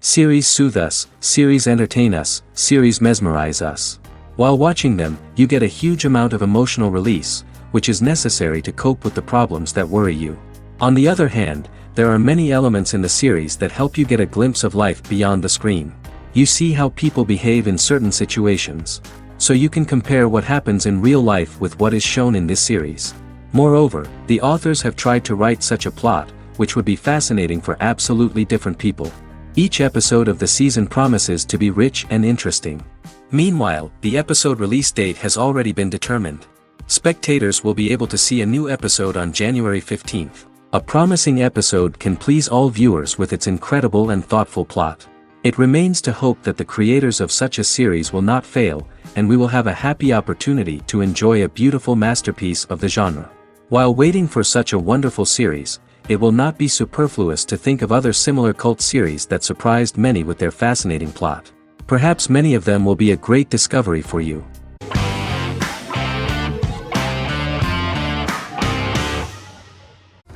Series soothe us, series entertain us, series mesmerize us. While watching them, you get a huge amount of emotional release, which is necessary to cope with the problems that worry you. On the other hand, there are many elements in the series that help you get a glimpse of life beyond the screen. You see how people behave in certain situations. So you can compare what happens in real life with what is shown in this series. Moreover, the authors have tried to write such a plot, which would be fascinating for absolutely different people. Each episode of the season promises to be rich and interesting. Meanwhile, the episode release date has already been determined. Spectators will be able to see a new episode on January 15th. A promising episode can please all viewers with its incredible and thoughtful plot. It remains to hope that the creators of such a series will not fail, and we will have a happy opportunity to enjoy a beautiful masterpiece of the genre. While waiting for such a wonderful series, it will not be superfluous to think of other similar cult series that surprised many with their fascinating plot. Perhaps many of them will be a great discovery for you.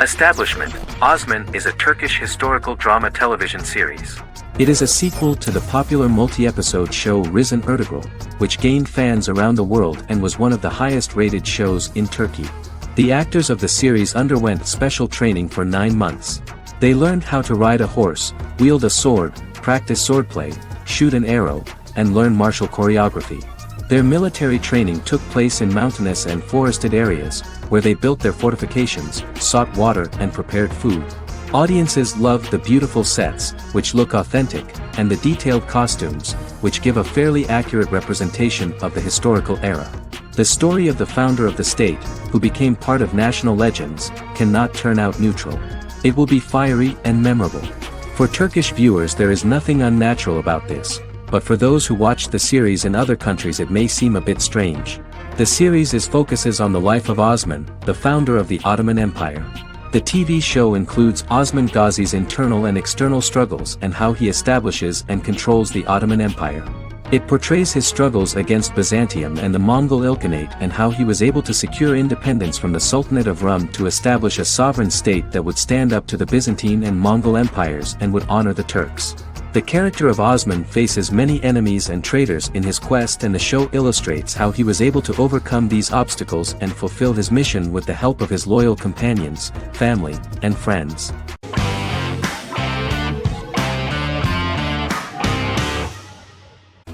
Establishment. Osman is a Turkish historical drama television series. It is a sequel to the popular multi-episode show Risen Ertugrul, which gained fans around the world and was one of the highest-rated shows in Turkey. The actors of the series underwent special training for 9 months. They learned how to ride a horse, wield a sword, practice swordplay, shoot an arrow, and learn martial choreography. Their military training took place in mountainous and forested areas, where they built their fortifications, sought water and prepared food. Audiences loved the beautiful sets, which look authentic, and the detailed costumes, which give a fairly accurate representation of the historical era. The story of the founder of the state, who became part of national legends, cannot turn out neutral. It will be fiery and memorable. For Turkish viewers there is nothing unnatural about this, but for those who watch the series in other countries it may seem a bit strange. The series focuses on the life of Osman, the founder of the Ottoman Empire. The TV show includes Osman Ghazi's internal and external struggles and how he establishes and controls the Ottoman Empire. It portrays his struggles against Byzantium and the Mongol Ilkhanate and how he was able to secure independence from the Sultanate of Rum to establish a sovereign state that would stand up to the Byzantine and Mongol empires and would honor the Turks. The character of Osman faces many enemies and traitors in his quest, and the show illustrates how he was able to overcome these obstacles and fulfill his mission with the help of his loyal companions, family, and friends.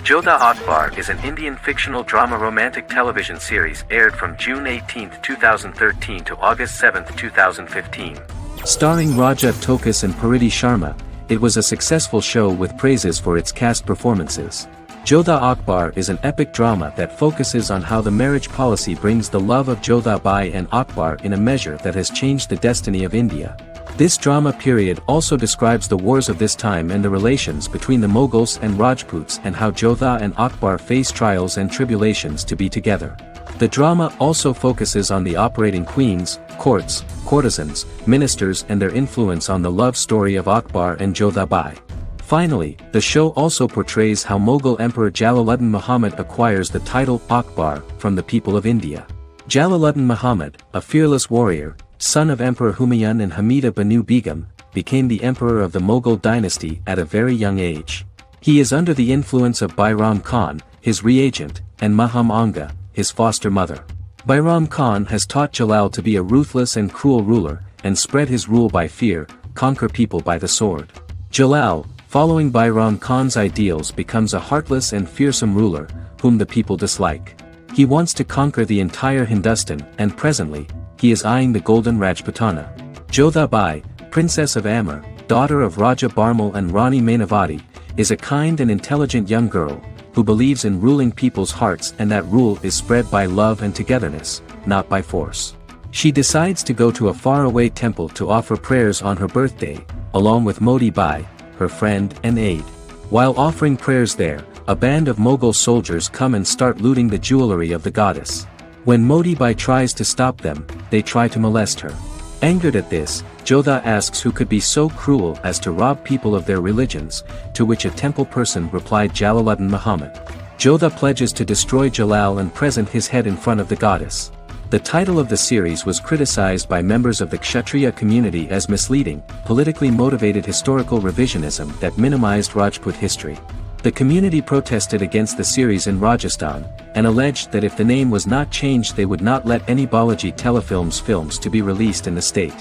Jodha Akbar is an Indian fictional drama romantic television series aired from June 18, 2013 to August 7, 2015. Starring Raja Tokas and Pariti Sharma, it was a successful show with praises for its cast performances. Jodha Akbar is an epic drama that focuses on how the marriage policy brings the love of Jodha Bai and Akbar in a measure that has changed the destiny of India. This drama period also describes the wars of this time and the relations between the Mughals and Rajputs and how Jodha and Akbar face trials and tribulations to be together. The drama also focuses on the operating queens, courts, courtesans, ministers and their influence on the love story of Akbar and Jodha Bai. Finally, the show also portrays how Mughal Emperor Jalaluddin Muhammad acquires the title Akbar from the people of India. Jalaluddin Muhammad, a fearless warrior, son of Emperor Humayun and Hamida Banu Begum, became the emperor of the Mughal dynasty at a very young age. He is under the influence of Bairam Khan, his reagent, and Maham Anga, his foster mother. Bairam Khan has taught Jalal to be a ruthless and cruel ruler, and spread his rule by fear, conquer people by the sword. Jalal, following Bairam Khan's ideals, becomes a heartless and fearsome ruler, whom the people dislike. He wants to conquer the entire Hindustan, and presently, he is eyeing the golden Rajputana. Jodha Bai, princess of Amber, daughter of Raja Barmal and Rani Mainavati, is a kind and intelligent young girl, who believes in ruling people's hearts and that rule is spread by love and togetherness, not by force. She decides to go to a faraway temple to offer prayers on her birthday, along with Modi Bai, her friend and aide. While offering prayers there, a band of Mughal soldiers come and start looting the jewelry of the goddess. When Modi Bai tries to stop them, they try to molest her. Angered at this, Jodha asks who could be so cruel as to rob people of their religions, to which a temple person replied Jalaluddin Muhammad. Jodha pledges to destroy Jalal and present his head in front of the goddess. The title of the series was criticized by members of the Kshatriya community as misleading, politically motivated historical revisionism that minimized Rajput history. The community protested against the series in Rajasthan, and alleged that if the name was not changed they would not let any Balaji Telefilms films to be released in the state.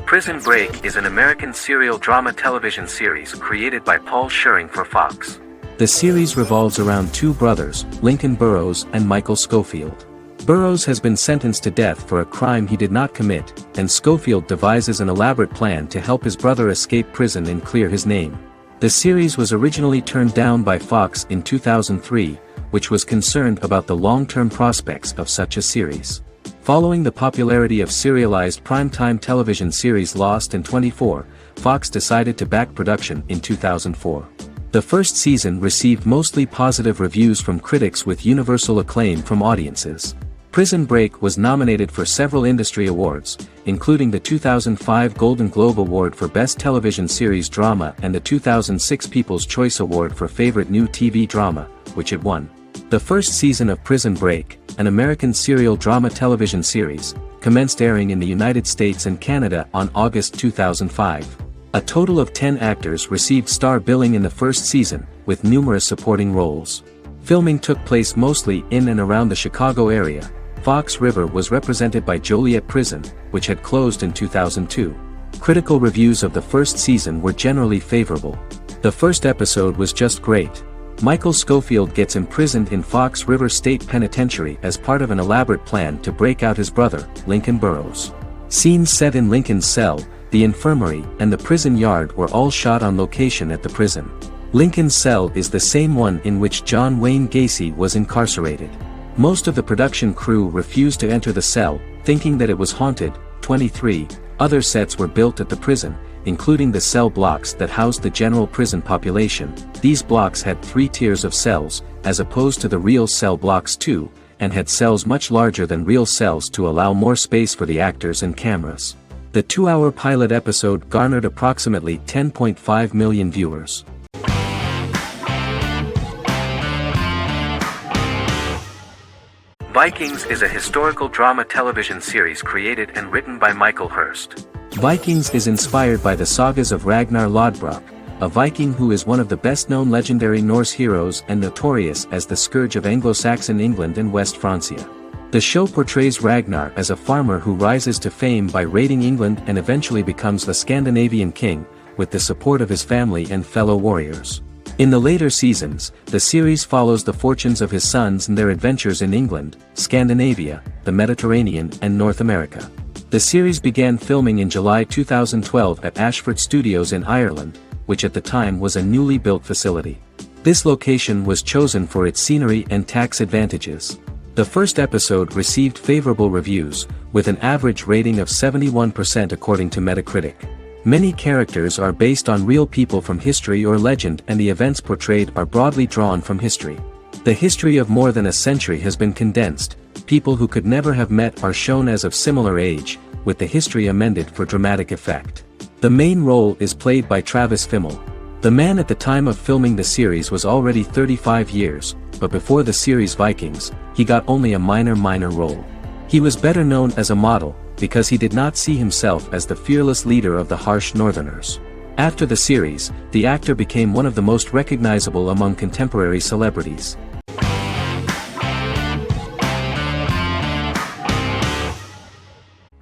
Prison Break is an American serial drama television series created by Paul Schering for Fox. The series revolves around two brothers, Lincoln Burrows and Michael Schofield. Burrows has been sentenced to death for a crime he did not commit, and Schofield devises an elaborate plan to help his brother escape prison and clear his name. The series was originally turned down by Fox in 2003, which was concerned about the long-term prospects of such a series. Following the popularity of serialized primetime television series Lost and 24, Fox decided to back production in 2004. The first season received mostly positive reviews from critics with universal acclaim from audiences. Prison Break was nominated for several industry awards, including the 2005 Golden Globe Award for Best Television Series Drama and the 2006 People's Choice Award for Favorite New TV Drama, which it won. The first season of Prison Break, an American serial drama television series, commenced airing in the United States and Canada on August 2005. A total of 10 actors received star billing in the first season, with numerous supporting roles. Filming took place mostly in and around the Chicago area. Fox River was represented by Joliet Prison, which had closed in 2002. Critical reviews of the first season were generally favorable. The first episode was just great. Michael Schofield gets imprisoned in Fox River State Penitentiary as part of an elaborate plan to break out his brother, Lincoln Burrows. Scenes set in Lincoln's cell, the infirmary, and the prison yard were all shot on location at the prison. Lincoln's cell is the same one in which John Wayne Gacy was incarcerated. Most of the production crew refused to enter the cell, thinking that it was haunted. 23 other sets were built at the prison, including the cell blocks that housed the general prison population. These blocks had 3 tiers of cells, as opposed to the real cell blocks 2, and had cells much larger than real cells to allow more space for the actors and cameras. The 2-hour pilot episode garnered approximately 10.5 million viewers. Vikings is a historical drama television series created and written by Michael Hurst. Vikings is inspired by the sagas of Ragnar Lodbrok, a Viking who is one of the best-known legendary Norse heroes and notorious as the scourge of Anglo-Saxon England and West Francia. The show portrays Ragnar as a farmer who rises to fame by raiding England and eventually becomes the Scandinavian king, with the support of his family and fellow warriors. In the later seasons, the series follows the fortunes of his sons and their adventures in England, Scandinavia, the Mediterranean and North America. The series began filming in July 2012 at Ashford Studios in Ireland, which at the time was a newly built facility. This location was chosen for its scenery and tax advantages. The first episode received favorable reviews, with an average rating of 71% according to Metacritic. Many characters are based on real people from history or legend, and the events portrayed are broadly drawn from history. The history of more than a century has been condensed. People who could never have met are shown as of similar age, with the history amended for dramatic effect. The main role is played by Travis Fimmel. The man at the time of filming the series was already 35 years, but before the series Vikings, he got only a minor role. He was better known as a model, because he did not see himself as the fearless leader of the harsh Northerners. After the series, the actor became one of the most recognizable among contemporary celebrities.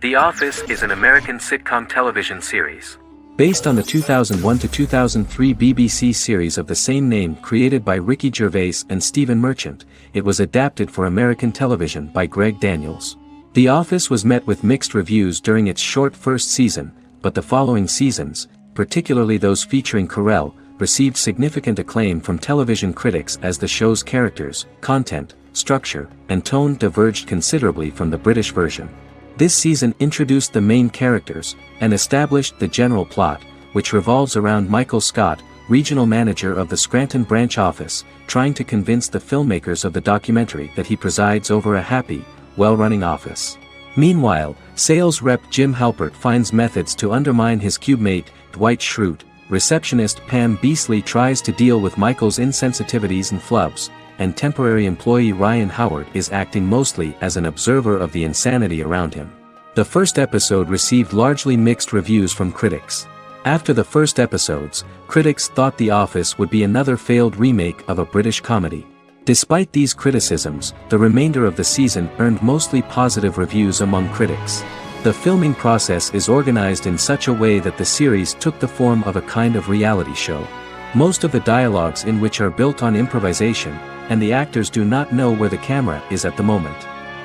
The Office is an American sitcom television series. Based on the 2001 to 2003 BBC series of the same name created by Ricky Gervais and Stephen Merchant, it was adapted for American television by Greg Daniels. The Office was met with mixed reviews during its short first season, but the following seasons, particularly those featuring Carell, received significant acclaim from television critics as the show's characters, content, structure, and tone diverged considerably from the British version. This season introduced the main characters, and established the general plot, which revolves around Michael Scott, regional manager of the Scranton branch office, trying to convince the filmmakers of the documentary that he presides over a happy, well-running office. Meanwhile, sales rep Jim Halpert finds methods to undermine his cube mate, Dwight Schrute, receptionist Pam Beasley tries to deal with Michael's insensitivities and flubs, and temporary employee Ryan Howard is acting mostly as an observer of the insanity around him. The first episode received largely mixed reviews from critics. After the first episodes, critics thought The Office would be another failed remake of a British comedy. Despite these criticisms, the remainder of the season earned mostly positive reviews among critics. The filming process is organized in such a way that the series took the form of a kind of reality show. Most of the dialogues in which are built on improvisation, and the actors do not know where the camera is at the moment.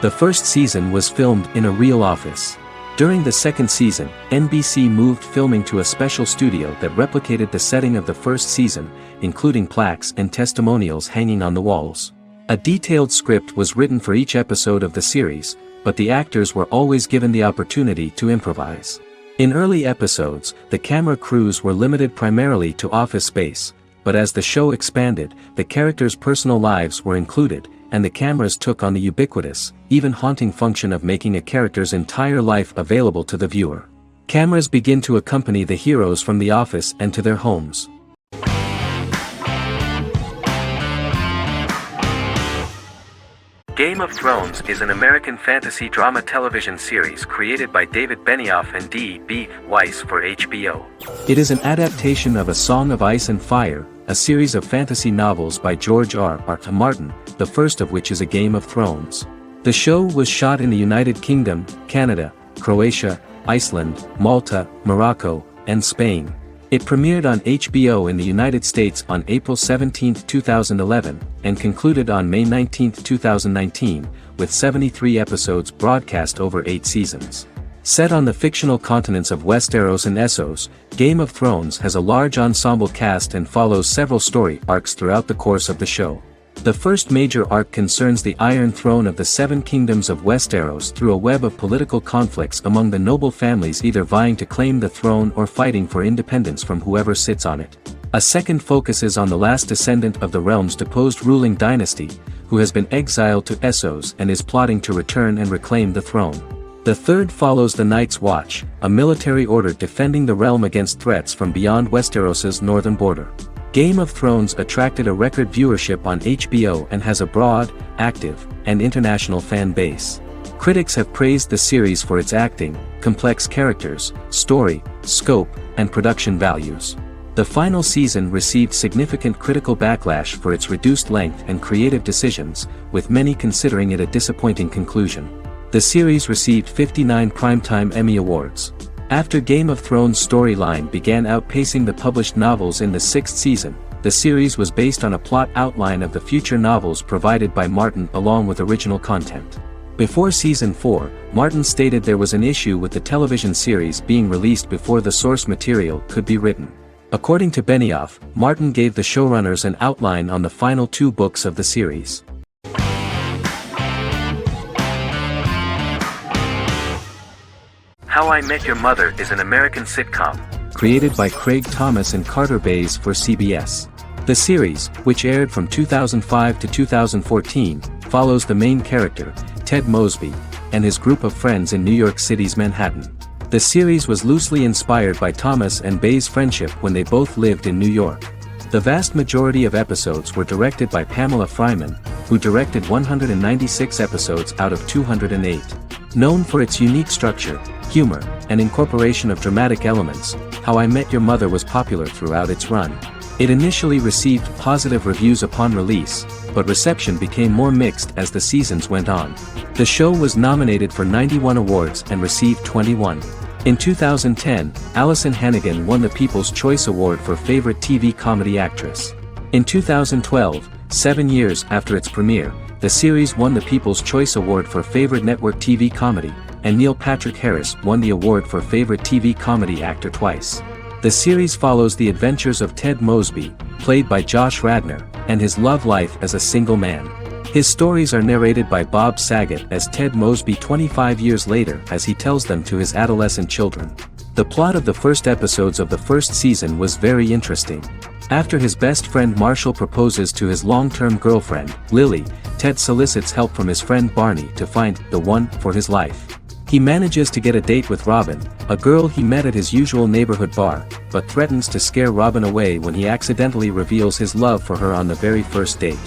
The first season was filmed in a real office. During the second season, NBC moved filming to a special studio that replicated the setting of the first season, including plaques and testimonials hanging on the walls. A detailed script was written for each episode of the series, but the actors were always given the opportunity to improvise. In early episodes, the camera crews were limited primarily to office space, but as the show expanded, the characters' personal lives were included, and the cameras took on the ubiquitous, even haunting function of making a character's entire life available to the viewer. Cameras begin to accompany the heroes from the office and to their homes. Game of Thrones is an American fantasy drama television series created by David Benioff and D.B. Weiss for HBO. It is an adaptation of A Song of Ice and Fire, a series of fantasy novels by George R.R. Martin, the first of which is A Game of Thrones. The show was shot in the United Kingdom, Canada, Croatia, Iceland, Malta, Morocco, and Spain. It premiered on HBO in the United States on April 17, 2011, and concluded on May 19, 2019, with 73 episodes broadcast over 8 seasons. Set on the fictional continents of Westeros and Essos, Game of Thrones has a large ensemble cast and follows several story arcs throughout the course of the show. The first major arc concerns the Iron Throne of the Seven Kingdoms of Westeros through a web of political conflicts among the noble families either vying to claim the throne or fighting for independence from whoever sits on it. A second focuses on the last descendant of the realm's deposed ruling dynasty, who has been exiled to Essos and is plotting to return and reclaim the throne. The third follows the Night's Watch, a military order defending the realm against threats from beyond Westeros's northern border. Game of Thrones attracted a record viewership on HBO and has a broad, active, and international fan base. Critics have praised the series for its acting, complex characters, story, scope, and production values. The final season received significant critical backlash for its reduced length and creative decisions, with many considering it a disappointing conclusion. The series received 59 Primetime Emmy Awards. After Game of Thrones' storyline began outpacing the published novels in the sixth season, the series was based on a plot outline of the future novels provided by Martin along with original content. Before Season 4, Martin stated there was an issue with the television series being released before the source material could be written. According to Benioff, Martin gave the showrunners an outline on the final 2 books of the series. How I Met Your Mother is an American sitcom, created by Craig Thomas and Carter Bays for CBS. The series, which aired from 2005 to 2014, follows the main character, Ted Mosby, and his group of friends in New York City's Manhattan. The series was loosely inspired by Thomas and Bays' friendship when they both lived in New York. The vast majority of episodes were directed by Pamela Fryman, who directed 196 episodes out of 208. Known for its unique structure, humor, and incorporation of dramatic elements, How I Met Your Mother was popular throughout its run. It initially received positive reviews upon release, but reception became more mixed as the seasons went on. The show was nominated for 91 awards and received 21. In 2010, Allison Hannigan won the People's Choice Award for Favorite TV Comedy Actress. In 2012, 7 years after its premiere, the series won the People's Choice Award for Favorite Network TV Comedy, and Neil Patrick Harris won the award for Favorite TV Comedy Actor twice. The series follows the adventures of Ted Mosby, played by Josh Radnor, and his love life as a single man. His stories are narrated by Bob Saget as Ted Mosby 25 years later as he tells them to his adolescent children. The plot of the first episodes of the first season was very interesting. After his best friend Marshall proposes to his long-term girlfriend, Lily, Ted solicits help from his friend Barney to find the one for his life. He manages to get a date with Robin, a girl he met at his usual neighborhood bar, but threatens to scare Robin away when he accidentally reveals his love for her on the very first date.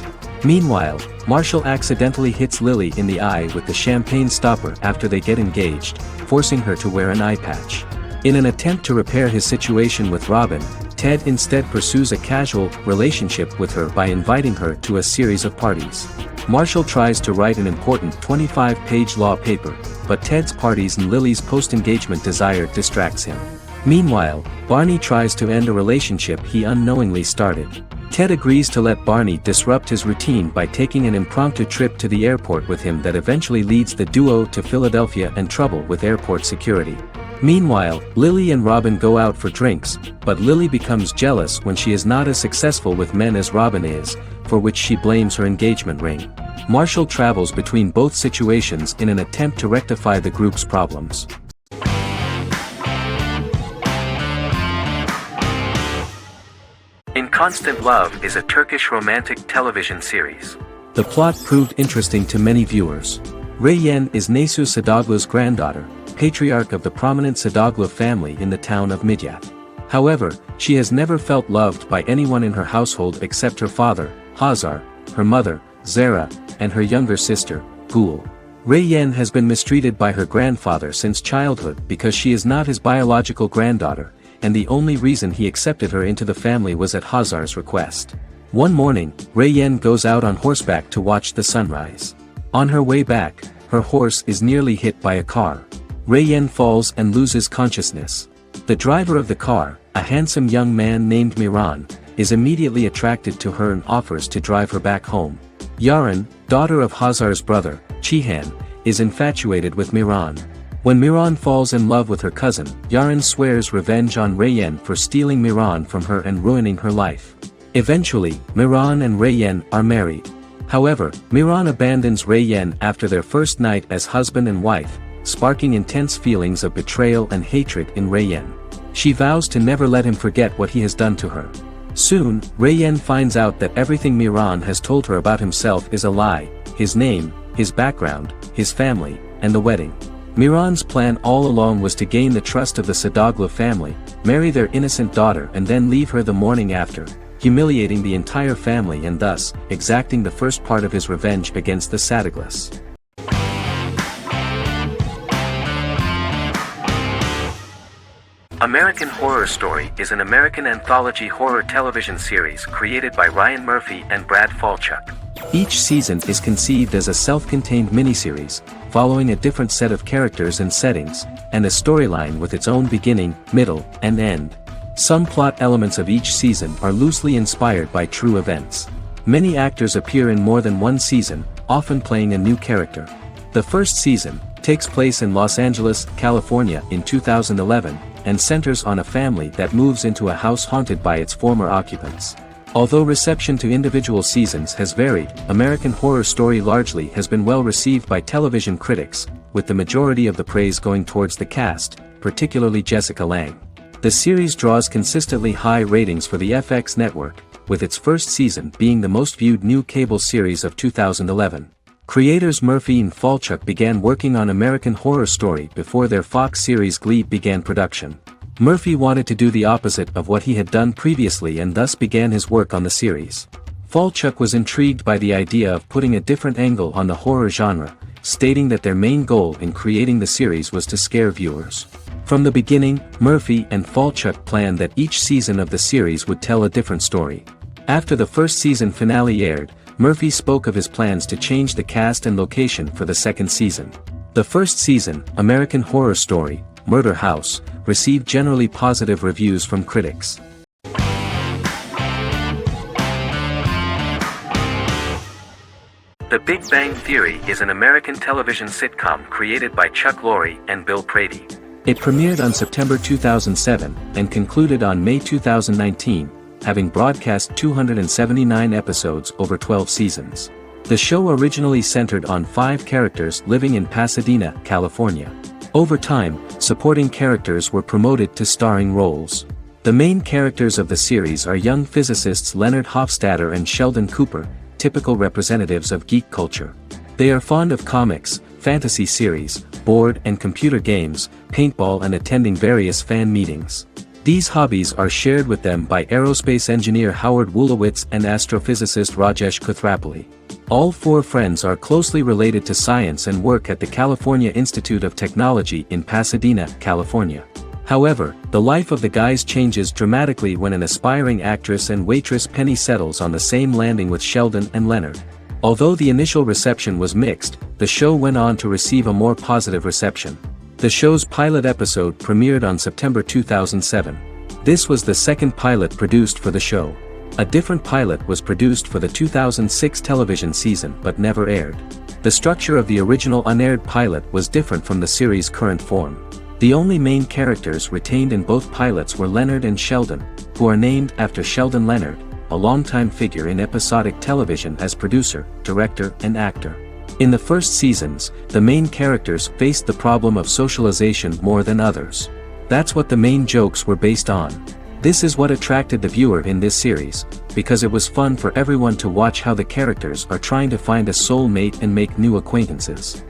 Meanwhile, Marshall accidentally hits Lily in the eye with the champagne stopper after they get engaged, forcing her to wear an eye patch. In an attempt to repair his situation with Robin, Ted instead pursues a casual relationship with her by inviting her to a series of parties. Marshall tries to write an important 25-page law paper, but Ted's parties and Lily's post-engagement desire distracts him. Meanwhile, Barney tries to end a relationship he unknowingly started. Ted agrees to let Barney disrupt his routine by taking an impromptu trip to the airport with him that eventually leads the duo to Philadelphia and trouble with airport security. Meanwhile, Lily and Robin go out for drinks, but Lily becomes jealous when she is not as successful with men as Robin is, for which she blames her engagement ring. Marshall travels between both situations in an attempt to rectify the group's problems. In Constant Love is a Turkish romantic television series. The plot proved interesting to many viewers. Reyyen is Nesu Sadoglu's granddaughter, patriarch of the prominent Sadoglu family in the town of Midyat. However, she has never felt loved by anyone in her household except her father, Hazar, her mother, Zara, and her younger sister, Gul. Reyyen has been mistreated by her grandfather since childhood because she is not his biological granddaughter, and the only reason he accepted her into the family was at Hazar's request. One morning, Reyyen goes out on horseback to watch the sunrise. On her way back, her horse is nearly hit by a car. Reyyen falls and loses consciousness. The driver of the car, a handsome young man named Miran, is immediately attracted to her and offers to drive her back home. Yaren, daughter of Hazar's brother, Chihan, is infatuated with Miran. When Miran falls in love with her cousin, Yaren swears revenge on Reyyen for stealing Miran from her and ruining her life. Eventually, Miran and Reyyen are married. However, Miran abandons Reyyen after their first night as husband and wife, sparking intense feelings of betrayal and hatred in Reyyen. She vows to never let him forget what he has done to her. Soon, Reyyen finds out that everything Miran has told her about himself is a lie: his name, his background, his family, and the wedding. Miran's plan all along was to gain the trust of the Sadoglu family, marry their innocent daughter and then leave her the morning after, humiliating the entire family and thus, exacting the first part of his revenge against the Sadaglus. American Horror Story is an American anthology horror television series created by Ryan Murphy and Brad Falchuk. Each season is conceived as a self-contained miniseries, following a different set of characters and settings, and a storyline with its own beginning, middle, and end. Some plot elements of each season are loosely inspired by true events. Many actors appear in more than one season, often playing a new character. The first season takes place in Los Angeles, California in 2011, and centers on a family that moves into a house haunted by its former occupants. Although reception to individual seasons has varied, American Horror Story largely has been well received by television critics, with the majority of the praise going towards the cast, particularly Jessica Lange. The series draws consistently high ratings for the FX network, with its first season being the most viewed new cable series of 2011. Creators Murphy and Falchuk began working on American Horror Story before their Fox series Glee began production. Murphy wanted to do the opposite of what he had done previously and thus began his work on the series. Falchuk was intrigued by the idea of putting a different angle on the horror genre, stating that their main goal in creating the series was to scare viewers. From the beginning, Murphy and Falchuk planned that each season of the series would tell a different story. After the first season finale aired, Murphy spoke of his plans to change the cast and location for the second season. The first season, American Horror Story, Murder House, received generally positive reviews from critics. The Big Bang Theory is an American television sitcom created by Chuck Lorre and Bill Prady. It premiered on September 2007 and concluded on May 2019, having broadcast 279 episodes over 12 seasons. The show originally centered on 5 characters living in Pasadena, California. Over time, supporting characters were promoted to starring roles. The main characters of the series are young physicists Leonard Hofstadter and Sheldon Cooper, typical representatives of geek culture. They are fond of comics, fantasy series, board and computer games, paintball and attending various fan meetings. These hobbies are shared with them by aerospace engineer Howard Wolowitz and astrophysicist Rajesh Kuthrapalli. All four friends are closely related to science and work at the California Institute of Technology in Pasadena, California. However, the life of the guys changes dramatically when an aspiring actress and waitress Penny settles on the same landing with Sheldon and Leonard. Although the initial reception was mixed, the show went on to receive a more positive reception. The show's pilot episode premiered on September 2007. This was the second pilot produced for the show. A different pilot was produced for the 2006 television season but never aired. The structure of the original unaired pilot was different from the series' current form. The only main characters retained in both pilots were Leonard and Sheldon, who are named after Sheldon Leonard, a longtime figure in episodic television as producer, director, and actor. In the first seasons, the main characters faced the problem of socialization more than others. That's what the main jokes were based on. This is what attracted the viewer in this series, because it was fun for everyone to watch how the characters are trying to find a soul mate and make new acquaintances.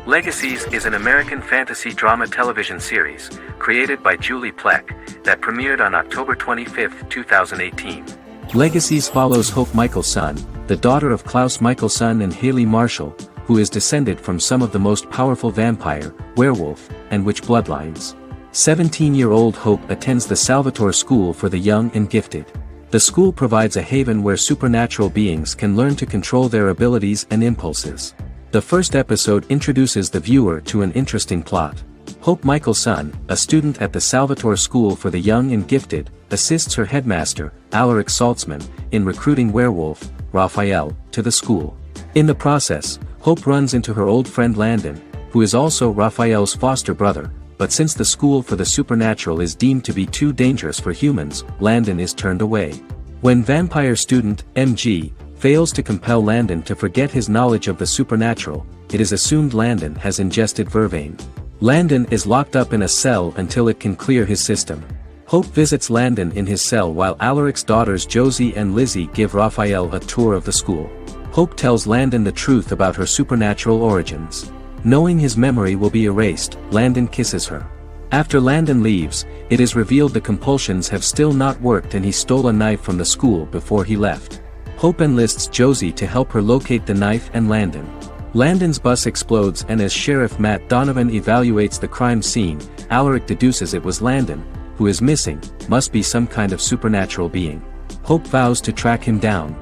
Legacies is an American fantasy drama television series, created by Julie Plec, that premiered on October 25, 2018. Legacies follows Hope Michelson, the daughter of Klaus Michelson and Haley Marshall, who is descended from some of the most powerful vampire, werewolf, and witch bloodlines. 17-year-old Hope attends the Salvatore School for the Young and Gifted. The school provides a haven where supernatural beings can learn to control their abilities and impulses. The first episode introduces the viewer to an interesting plot. Hope Michelson, a student at the Salvatore School for the Young and Gifted, assists her headmaster, Alaric Saltzman, in recruiting werewolf, Raphael, to the school. In the process, Hope runs into her old friend Landon, who is also Raphael's foster brother, but since the school for the supernatural is deemed to be too dangerous for humans, Landon is turned away. When vampire student, MG, fails to compel Landon to forget his knowledge of the supernatural, it is assumed Landon has ingested vervain. Landon is locked up in a cell until it can clear his system. Hope visits Landon in his cell while Alaric's daughters Josie and Lizzie give Raphael a tour of the school. Hope tells Landon the truth about her supernatural origins. Knowing his memory will be erased, Landon kisses her. After Landon leaves, it is revealed the compulsions have still not worked and he stole a knife from the school before he left. Hope enlists Josie to help her locate the knife and Landon. Landon's bus explodes and as Sheriff Matt Donovan evaluates the crime scene, Alaric deduces it was Landon, who is missing, must be some kind of supernatural being. Hope vows to track him down.